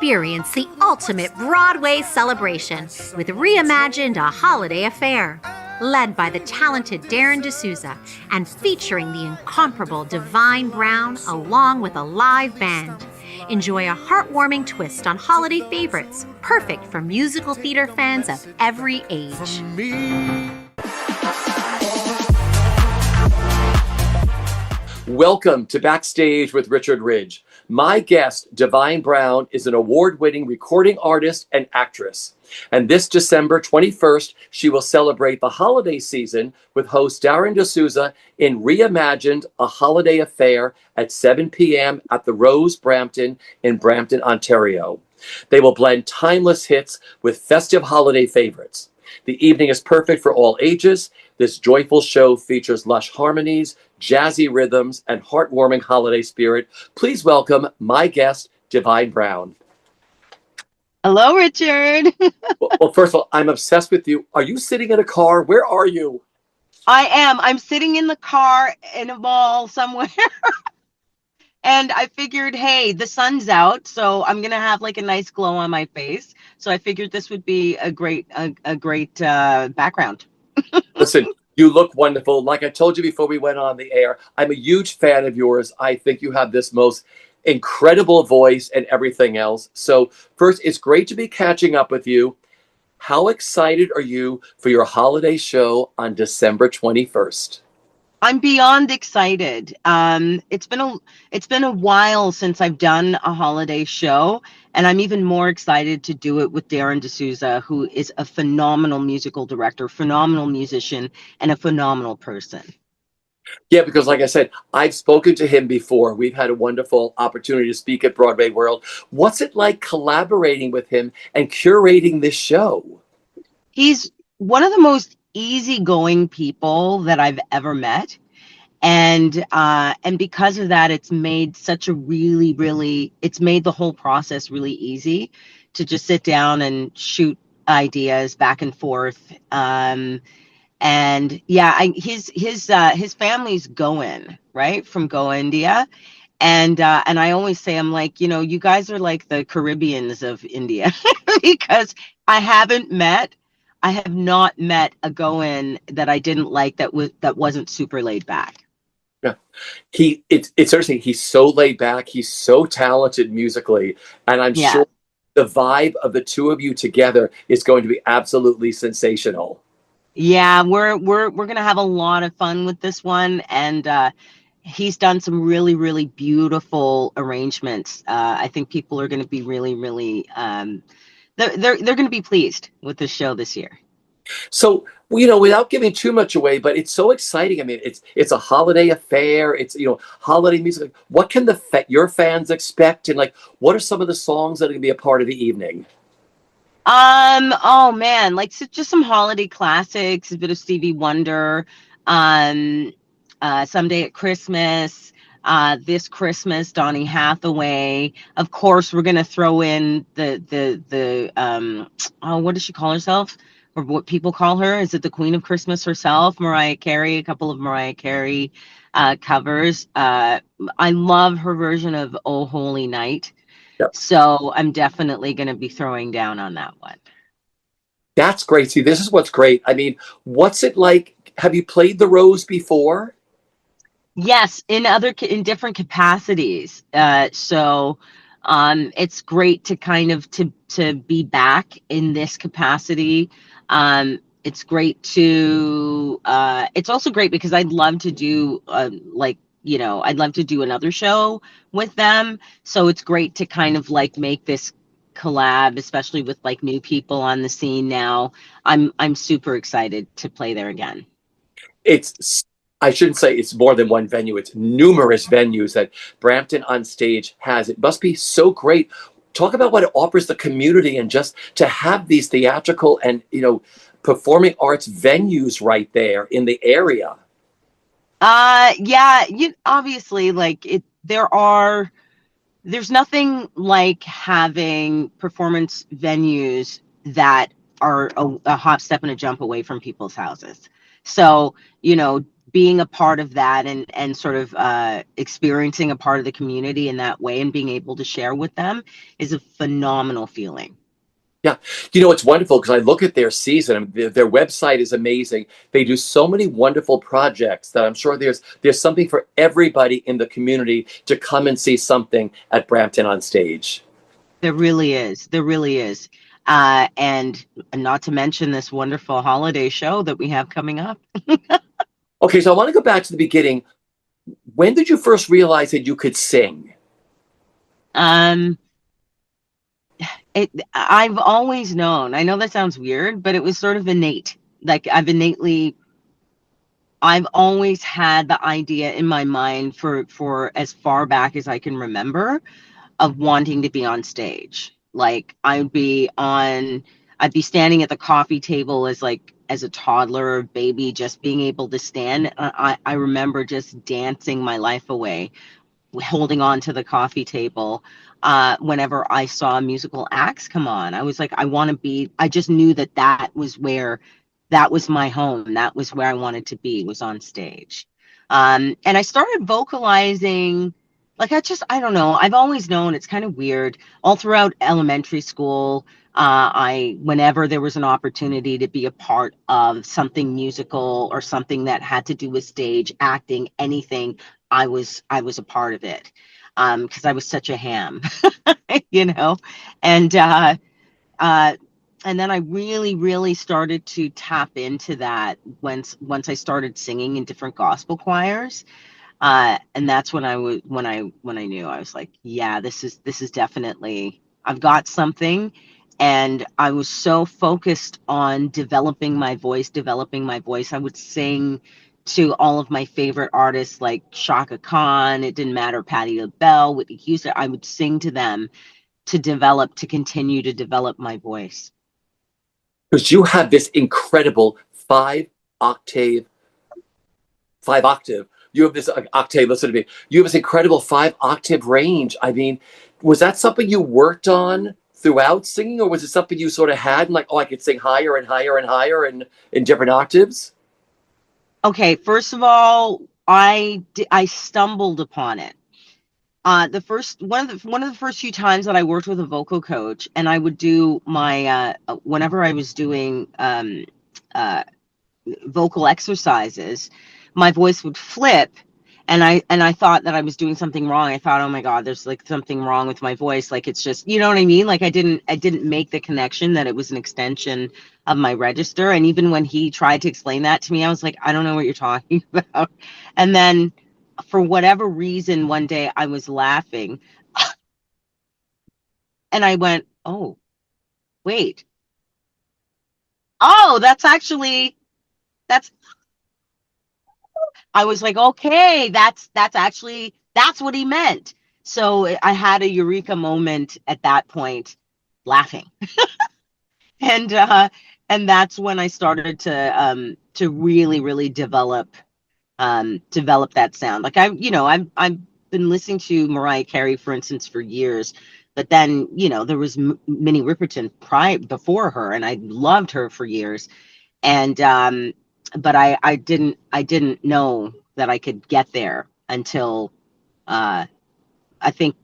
Experience the ultimate Broadway celebration with Reimagined, a holiday affair. Led by the talented Darryn de Souza and featuring the incomparable Divine Brown along with a live band. Enjoy a heartwarming twist on holiday favorites, perfect for musical theater fans of every age. Welcome to Backstage with Richard Ridge. My guest, Divine Brown, is an award-winning recording artist and actress. And this December 21st, she will celebrate the holiday season with host Darryn de Souza in Reimagined, a holiday affair at 7 p.m. at the Rose Brampton in Brampton, Ontario. They will blend timeless hits with festive holiday favorites. The evening is perfect for all ages. This joyful show features lush harmonies, jazzy rhythms, and heartwarming holiday spirit. Please welcome my guest, Divine Brown. Hello, Richard. Well, first of all, I'm obsessed with you. Are you sitting in a car? Where are you? I am. I'm sitting in the car in a mall somewhere. And I figured, hey, the sun's out, so I'm going to have like a nice glow on my face. So I figured this would be a great background. Listen, you look wonderful. Like I told you before we went on the air, I'm a huge fan of yours. I think you have this most incredible voice and everything else. So first, it's great to be catching up with you. How excited are you for your holiday show on December 21st? I'm beyond excited. It's been a while since I've done a holiday show, and I'm even more excited to do it with Darryn de Souza, who is a phenomenal musical director, phenomenal musician, and a phenomenal person. Yeah, because like I said, I've spoken to him before. We've had a wonderful opportunity to speak at Broadway World. What's it like collaborating with him and curating this show? He's one of the most easygoing people that I've ever met. And because of that, it's made such a it's made the whole process really easy to just sit down and shoot ideas back and forth. And yeah, his family's Goan, right? From Goa, India. And I always say, I'm like, you guys are like the Caribbeans of India because I have not met a Goan that I didn't like that wasn't super laid back. Yeah, it's interesting. He's so laid back. He's so talented musically, and I'm sure the vibe of the two of you together is going to be absolutely sensational. Yeah, we're gonna have a lot of fun with this one, and he's done some really beautiful arrangements. I think people are going to be really they're going to be pleased with the show this year. So, without giving too much away, but it's so exciting. I mean, it's a holiday affair. It's, holiday music. What can your fans expect? And what are some of the songs that are going to be a part of the evening? Oh man, just some holiday classics, a bit of Stevie Wonder, Someday at Christmas, This Christmas, Donny Hathaway. Of course, we're going to throw in the what does she call herself? Or what people call her? Is it the Queen of Christmas herself? Mariah Carey, a couple of Mariah Carey covers. I love her version of Oh Holy Night. Yep. So I'm definitely going to be throwing down on that one. That's great. See, this is what's great. I mean, what's it like? Have you played the Rose before? Yes, in different capacities. So it's great to kind of to be back in this capacity. It's great to it's also great because I'd love to do I'd love to do another show with them. So it's great to kind of make this collab, especially with new people on the scene now. I'm super excited to play there again. I shouldn't say it's more than one venue. It's numerous venues that Brampton On Stage has. It must be so great. Talk about what it offers the community and just to have these theatrical and, performing arts venues right there in the area. Yeah, obviously there's nothing like having performance venues that are a hop, step, and a jump away from people's houses. So, being a part of that and sort of experiencing a part of the community in that way and being able to share with them is a phenomenal feeling. Yeah. It's wonderful because I look at their season. I mean, their website is amazing. They do so many wonderful projects that I'm sure there's something for everybody in the community to come and see something at Brampton On Stage. There really is. There really is. And not to mention this wonderful holiday show that we have coming up. Okay, so I want to go back to the beginning. When did you first realize that you could sing? I've always known. I know that sounds weird, but it was sort of innate. Like I've always had the idea in my mind for as far back as I can remember of wanting to be on stage. Like I'd be standing at the coffee table as a toddler or baby, just being able to stand. I remember just dancing my life away, holding on to the coffee table whenever I saw musical acts come on. I was like, I just knew that was my home. That was where I wanted to be, was on stage. And I started vocalizing, like, I don't know. I've always known. It's kind of weird. All throughout elementary school, whenever there was an opportunity to be a part of something musical or something that had to do with stage acting, anything, I was a part of it. Because I was such a ham, and then I really, really started to tap into that once I started singing in different gospel choirs. And that's when I knew. I was like, yeah, this is definitely, I've got something. And I was so focused on developing my voice. I would sing to all of my favorite artists like Shaka Khan. It didn't matter, Patti LaBelle, Whitney Houston. I would sing to them to continue to develop my voice. Because you have this incredible five-octave. You have this octave, listen to me. You have this incredible 5-octave range. I mean, was that something you worked on throughout singing, or was it something you sort of had, like, I could sing higher and higher and higher and in different octaves? Okay, first of all, I stumbled upon it. One of the first few times that I worked with a vocal coach, and I would do my whenever I was doing vocal exercises, my voice would flip, and I thought that I was doing something wrong. I thought, oh my God, there's like something wrong with my voice. Like, it's just, you know what I mean? Like I didn't make the connection that it was an extension of my register. And even when he tried to explain that to me, I was like, I don't know what you're talking about. And then for whatever reason, one day I was laughing and I went, oh, wait. Oh, I was like, okay, that's what he meant. So I had a eureka moment at that point, laughing. And that's when I started to really, really develop that sound. Like I've been listening to Mariah Carey, for instance, for years, but then, there was Minnie Riperton before her, and I loved her for years. And but I didn't know that I could get there until I think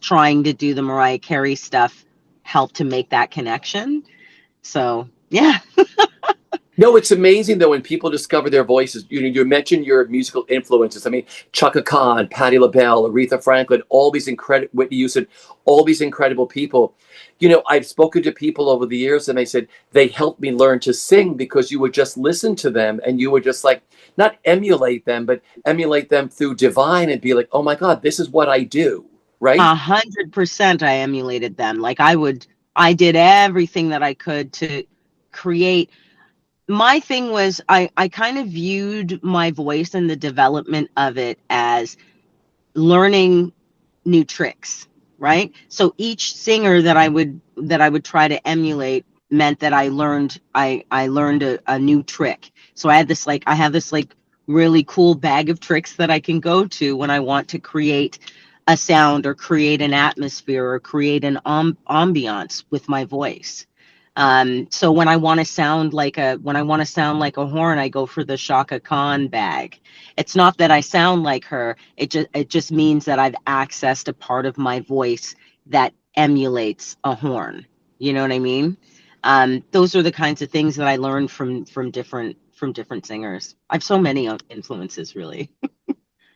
trying to do the Mariah Carey stuff helped to make that connection. So yeah. No, it's amazing though when people discover their voices. You mentioned your musical influences. I mean, Chaka Khan, Patti LaBelle, Aretha Franklin, all these Whitney Houston, all these incredible people. I've spoken to people over the years, and they said they helped me learn to sing because you would just listen to them and you would just not emulate them, but emulate them through divine and be like, oh my God, this is what I do, right? 100% I emulated them. Like I did everything that I could to create. My thing was I kind of viewed my voice and the development of it as learning new tricks, right? So each singer that I would try to emulate meant that I learned a new trick. So I have this really cool bag of tricks that I can go to when I want to create a sound or create an atmosphere or create an ambiance with my voice. So when I want to sound like a horn, I go for the Shaka Khan bag. It's not that I sound like her. It just means that I've accessed a part of my voice that emulates a horn. You know what I mean? Those are the kinds of things that I learned from different singers. I have so many influences, really.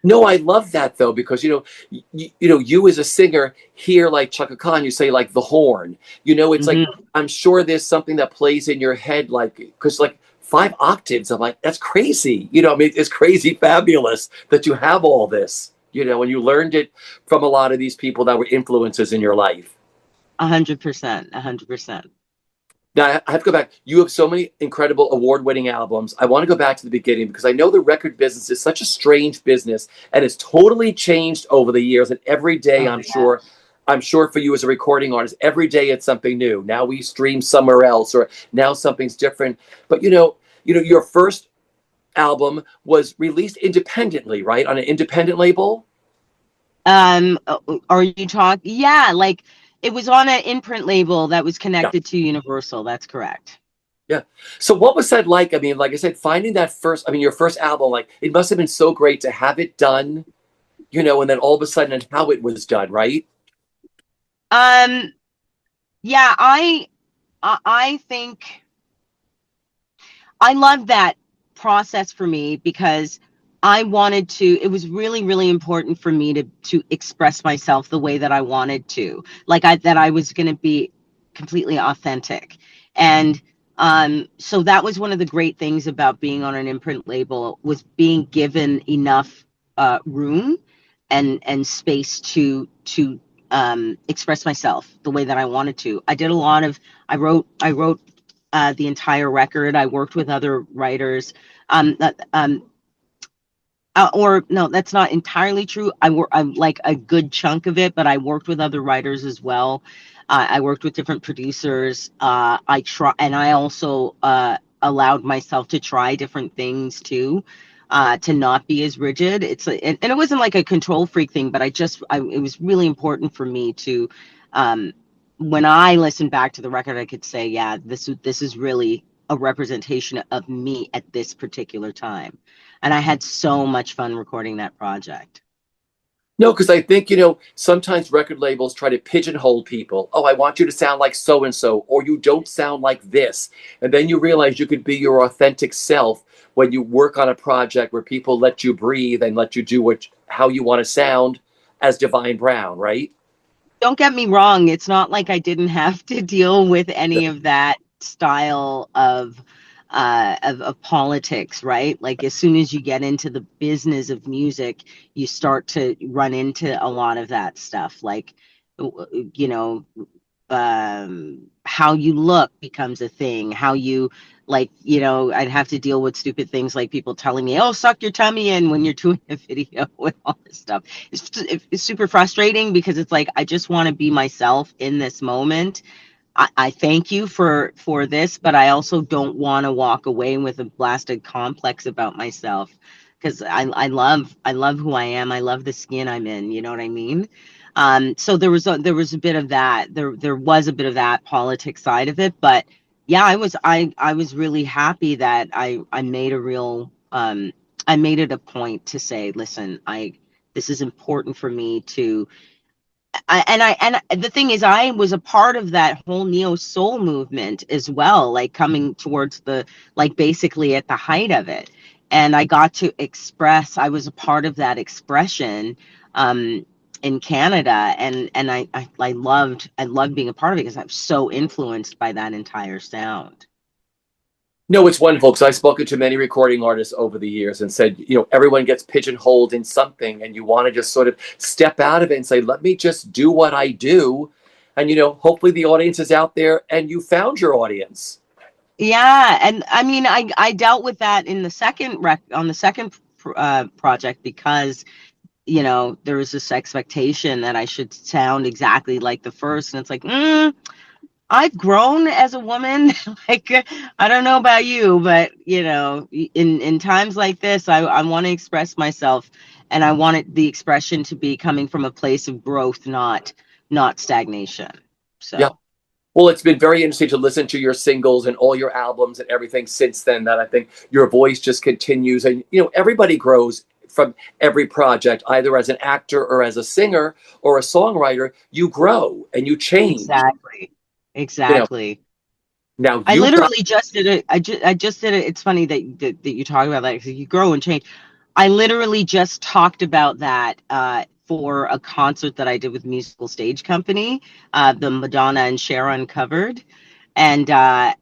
No, I love that though, because you as a singer hear like Chaka Khan, you say like the horn. It's like I'm sure there's something that plays in your head, like because like 5 octaves. I'm like, that's crazy. I mean, it's crazy, fabulous that you have all this. And you learned it from a lot of these people that were influences in your life. 100%, 100%. Now, I have to go back. You have so many incredible award-winning albums. I want to go back to the beginning because I know the record business is such a strange business and it's totally changed over the years. And every day, I'm sure for you as a recording artist, every day it's something new. Now we stream somewhere else, or now something's different. But your first album was released independently, right? On an independent label? Are you talking? Yeah, like it was on an imprint label that was Yeah. connected to Universal. That's correct. Yeah. So what was that like? I mean, like I said, finding that your first album, like it must have been so great to have it done, and then all of a sudden and how it was done, right? Yeah, I think I love that process for me because it was really, really important for me to express myself the way that I wanted to, that I was going to be completely authentic. And so that was one of the great things about being on an imprint label, was being given enough room and space to express myself the way that I wanted to. I wrote the entire record. I worked with other writers. Or no, that's not entirely true. I'm like a good chunk of it, but I worked with other writers as well. I worked with different producers. And I also allowed myself to try different things too, to not be as rigid. And it wasn't like a control freak thing, but it was really important for me to, when I listened back to the record, I could say, yeah, this is really a representation of me at this particular time. And I had so much fun recording that project. No, because I think, sometimes record labels try to pigeonhole people. Oh, I want you to sound like so-and-so, or you don't sound like this. And then you realize you could be your authentic self when you work on a project where people let you breathe and let you do how you want to sound as Divine Brown, right? Don't get me wrong. It's not like I didn't have to deal with any of that style of politics, right? Like as soon as you get into the business of music, you start to run into a lot of that stuff. Like, how you look becomes a thing. How you I'd have to deal with stupid things like people telling me, "Oh, suck your tummy in," when you're doing a video with all this stuff. It's super frustrating because it's like I just want to be myself in this moment. I thank you for this, but I also don't want to walk away with a blasted complex about myself, because I love who I am. I love the skin I'm in. You know what I mean? So there was a bit of that. There was a bit of that politics side of it, but yeah, I was really happy that I made a real I made it a point to say, listen, this is important for me to. And the thing is, I was a part of that whole neo soul movement as well, like coming towards basically at the height of it. And I got to express, I was a part of that expression in Canada. And I loved being a part of it because I'm so influenced by that entire sound. No, it's wonderful because I've spoken to many recording artists over the years and said, everyone gets pigeonholed in something and you want to just sort of step out of it and say, let me just do what I do. And, hopefully the audience is out there and you found your audience. Yeah. And I mean, I dealt with that in the second project because, there was this expectation that I should sound exactly like the first. And it's like, I've grown as a woman. Like, I don't know about you, but in times like this, I want to express myself, and I want the expression to be coming from a place of growth, not stagnation. So yeah, Well, it's been very interesting to listen to your singles and all your albums and everything since then, that I think your voice just continues. And, you know, everybody grows from every project, either as an actor or as a singer or a songwriter. You grow and you change, Exactly. you know. Exactly. Now I you've got, literally just did it. I just did it. It's funny that you talk about that, 'cause you grow and change. I literally just talked about that for a concert that I did with Musical Stage Company, the Madonna and Cher Uncovered, and I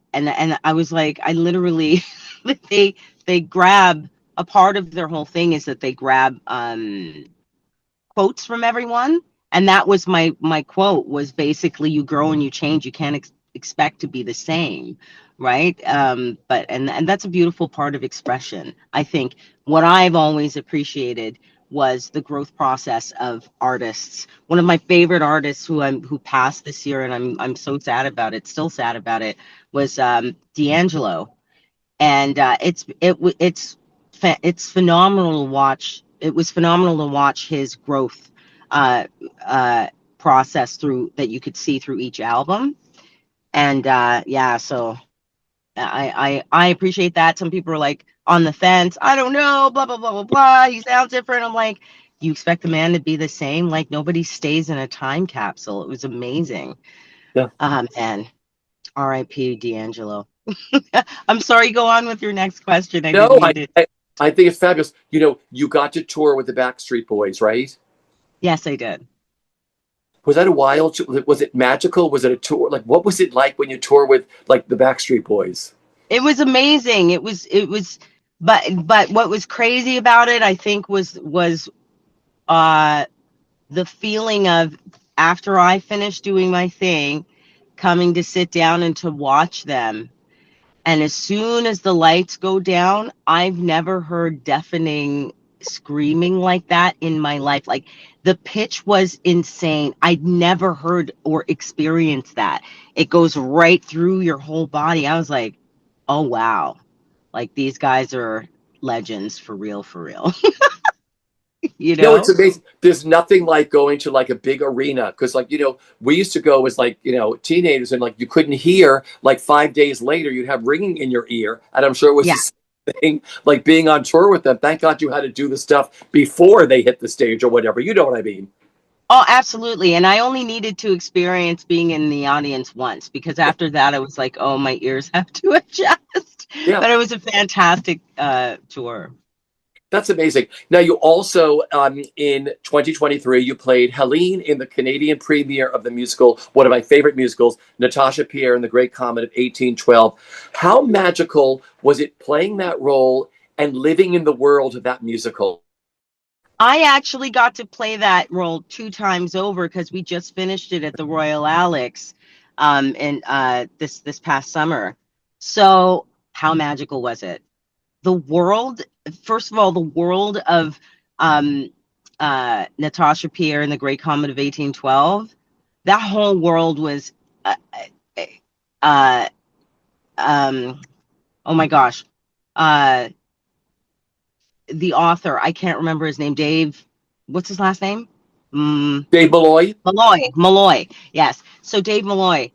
was like, I literally they grab a part of their whole thing is that they grab quotes from everyone, and that was my quote, was basically, you grow and you change, you can't expect to be the same, right? But and that's a beautiful part of expression. I think what I've always appreciated was the growth process of artists. One of my favorite artists who passed this year, and I'm so sad about it, still sad about it, was D'Angelo. And it's phenomenal to watch. It was phenomenal to watch his growth uh, process through, that you could see through each album. And yeah, so I appreciate that. Some people are like on the fence. I don't know, blah blah blah blah blah. He sounds different. I'm like, you expect the man to be the same? Like, nobody stays in a time capsule. It was amazing. yeah. And R.I.P. D'Angelo. I'm sorry. Go on with your next question. I didn't No, mean to. I think it's fabulous. You know, you got to tour with the Backstreet Boys, right? Yes, I did. Was that a wild? Was it magical? Was it a tour? Like, what was it like when you tour with like the Backstreet Boys? It was amazing. But what was crazy about it, I think, was uh the feeling of, after I finished doing my thing, coming to sit down and to watch them. And as soon as the lights go down, I've never heard deafening screaming like that in my life. Like, the pitch was insane. I'd never heard or experienced that. It goes right through your whole body. I was like, oh, wow. Like, these guys are legends for real, for real. You No, it's know? amazing. There's nothing like going to like a big arena, because, like, you know, we used to go as like, you know, teenagers, and like you couldn't hear. Like 5 days later, you'd have ringing in your ear, and I'm sure it was Yeah. the same thing. Like being on tour with them. Thank God you had to do the stuff before they hit the stage or whatever. You know what I mean? Oh, absolutely. And I only needed to experience being in the audience once, because after that, I was like, oh, my ears have to adjust. Yeah. But it was a fantastic tour. That's amazing. Now, you also, in 2023, you played Helene in the Canadian premiere of the musical, one of my favorite musicals, Natasha Pierre and the Great Comet of 1812. How magical was it playing that role and living in the world of that musical? I actually got to play that role 2 times over, because we just finished it at the Royal Alex in this past summer. So how magical was it? The world, first of all, the world of Natasha Pierre and the Great Comet of 1812, that whole world was uh, oh my gosh, uh, the author, I can't remember his name, Dave, what's his last name? Dave Malloy? Malloy, yes. So Dave Malloy,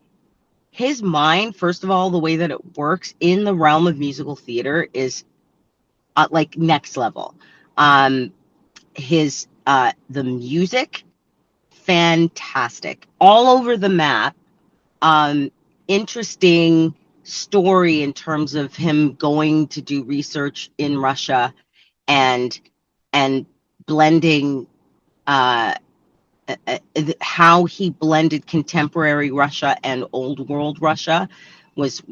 his mind, first of all, the way that it works in the realm of musical theater is like next level. His the music, fantastic, all over the map. Interesting story in terms of him going to do research in Russia, and blending how he blended contemporary Russia and old world Russia was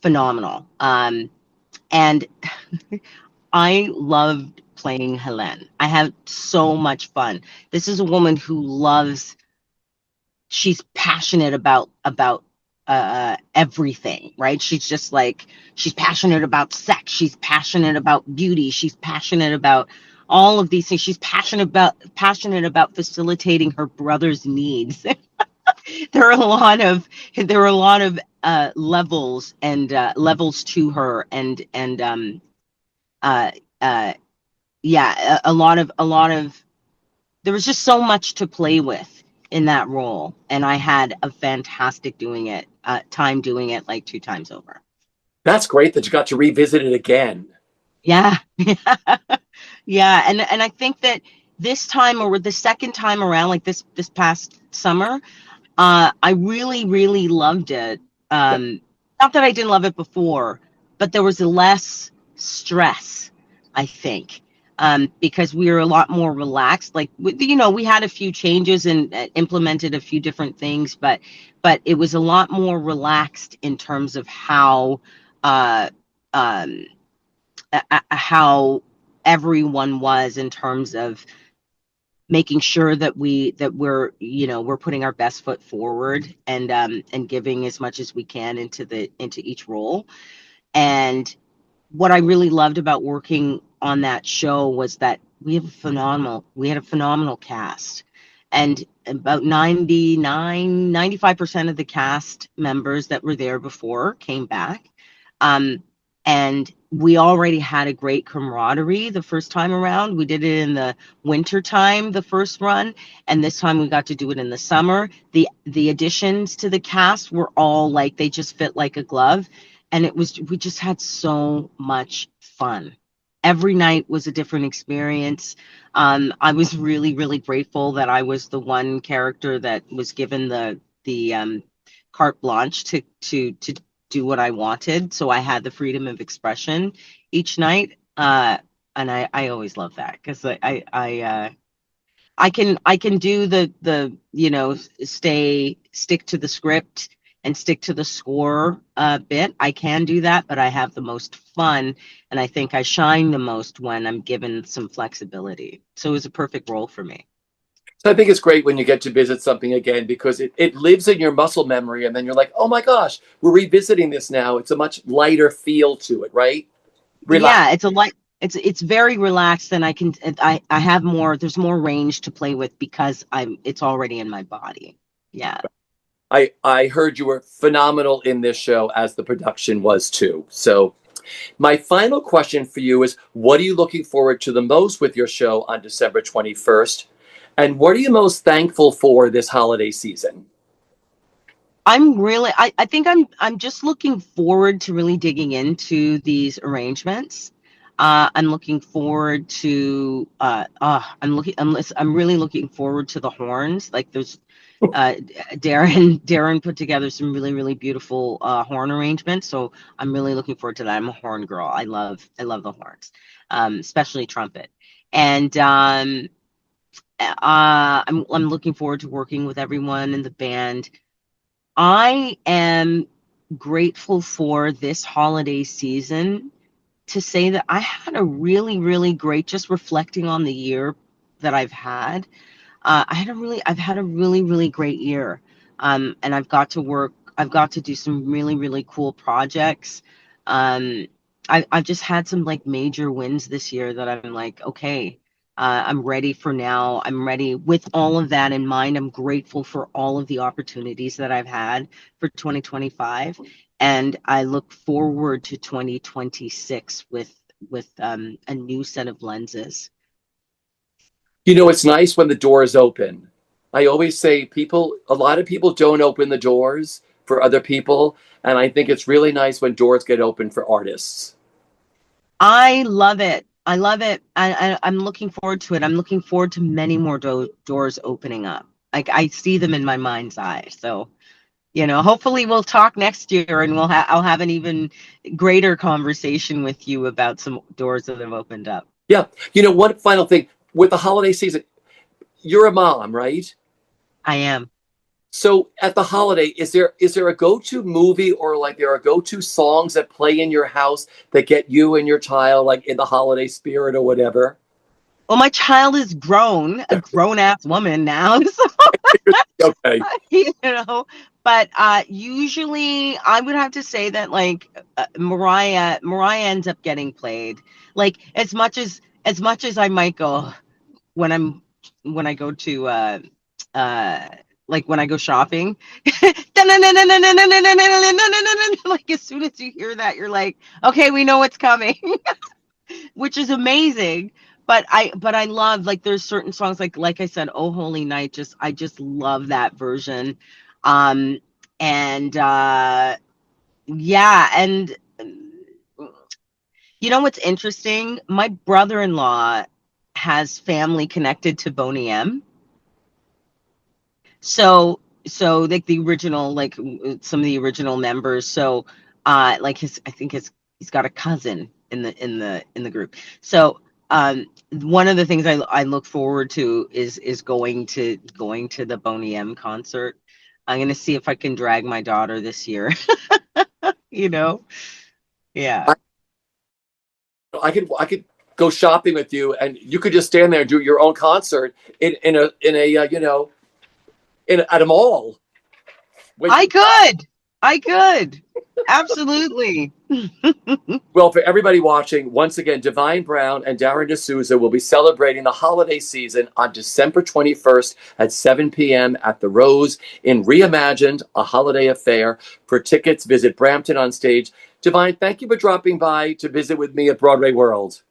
phenomenal. And I loved playing Helene. I had so much fun. This is a woman who loves, she's passionate about everything, right? She's just like, she's passionate about sex, she's passionate about beauty, she's passionate about all of these things. She's passionate about facilitating her brother's needs. There are a lot of levels and levels to her, and uh, uh, yeah, a lot of there was just so much to play with in that role, and I had a fantastic doing it. time doing it like 2 times over. That's great that you got to revisit it again. Yeah. Yeah. And I think that this time, or the second time around, like this past summer, I really, really loved it. Not that I didn't love it before, but there was less stress, I think, because we were a lot more relaxed. Like, we had a few changes and implemented a few different things, but it was a lot more relaxed in terms of how how everyone was, in terms of making sure that we're putting our best foot forward, and giving as much as we can into each role. And what I really loved about working on that show was that we had a phenomenal cast, and about 95% of the cast members that were there before came back. And we already had a great camaraderie the first time around. We did it in the winter time, the first run, and this time we got to do it in the summer. The additions to the cast were all like, they just fit like a glove, and we just had so much fun. Every night was a different experience. I was really, really grateful that I was the one character that was given the carte blanche to do what I wanted. So I had the freedom of expression each night. And I always love that, because I can do stick to the script and stick to the score bit. I can do that, but I have the most fun, and I think I shine the most when I'm given some flexibility. So it was a perfect role for me. So I think it's great when you get to visit something again, because it lives in your muscle memory, and then you're like, oh my gosh, we're revisiting this now. It's a much lighter feel to it, right? Yeah, it's very relaxed, and I have more, there's more range to play with, because it's already in my body. Yeah. I heard you were phenomenal in this show, as the production was too. So my final question for you is, what are you looking forward to the most with your show on December 21st? And what are you most thankful for this holiday season? I think I'm just looking forward to really digging into these arrangements. I'm looking forward to I'm really looking forward to the horns. Like, there's Darryn put together some really, really beautiful horn arrangements. So I'm really looking forward to that. I'm a horn girl. I love the horns, especially trumpet. And I'm looking forward to working with everyone in the band. I am grateful for this holiday season, to say that I had a really, really great, just reflecting on the year that I've had. I've had a really, really great year. And I've got to do some really, really cool projects. I've just had some like major wins this year that I'm like, okay, I'm ready for now. I'm ready with all of that in mind. I'm grateful for all of the opportunities that I've had for 2025. And I look forward to 2026 with a new set of lenses. It's nice when the doors open. I always say a lot of people don't open the doors for other people. And I think it's really nice when doors get open for artists. I love it. I'm looking forward to it. I'm looking forward to many more doors opening up. Like, I see them in my mind's eye. So, hopefully we'll talk next year, and I'll have an even greater conversation with you about some doors that have opened up. Yeah. One final thing with the holiday season, you're a mom, right? I am. So at the holiday, is there a go-to movie, or like there are go-to songs that play in your house that get you and your child like in the holiday spirit or whatever? Well, my child is a grown-ass woman now. So, okay. But usually I would have to say that like Mariah ends up getting played. Like, as much as I might go when I go to like when I go shopping, like as soon as you hear that, you're like, okay, we know what's coming, which is amazing. But I love, like, there's certain songs like I said, Oh Holy Night, I just love that version. And yeah, and you know what's interesting? My brother-in-law has family connected to Boney M. So like the original, like some of the original members. So like he's got a cousin in the group. So one of the things I look forward to is going to the Boney M concert. I'm gonna see if I can drag my daughter this year. You know? Yeah. I could go shopping with you, and you could just stand there and do your own concert in a at a mall. I could. Absolutely. Well, for everybody watching, once again, Divine Brown and Darryn de Souza will be celebrating the holiday season on December 21st at 7 p.m. at the Rose in Reimagined, a holiday affair. For tickets, visit Brampton On Stage. Divine, thank you for dropping by to visit with me at Broadway World.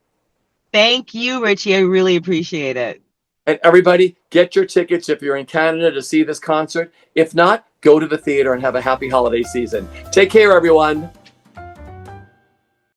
Thank you, Richie. I really appreciate it. And everybody, get your tickets if you're in Canada to see this concert. If not, go to the theater and have a happy holiday season. Take care, everyone.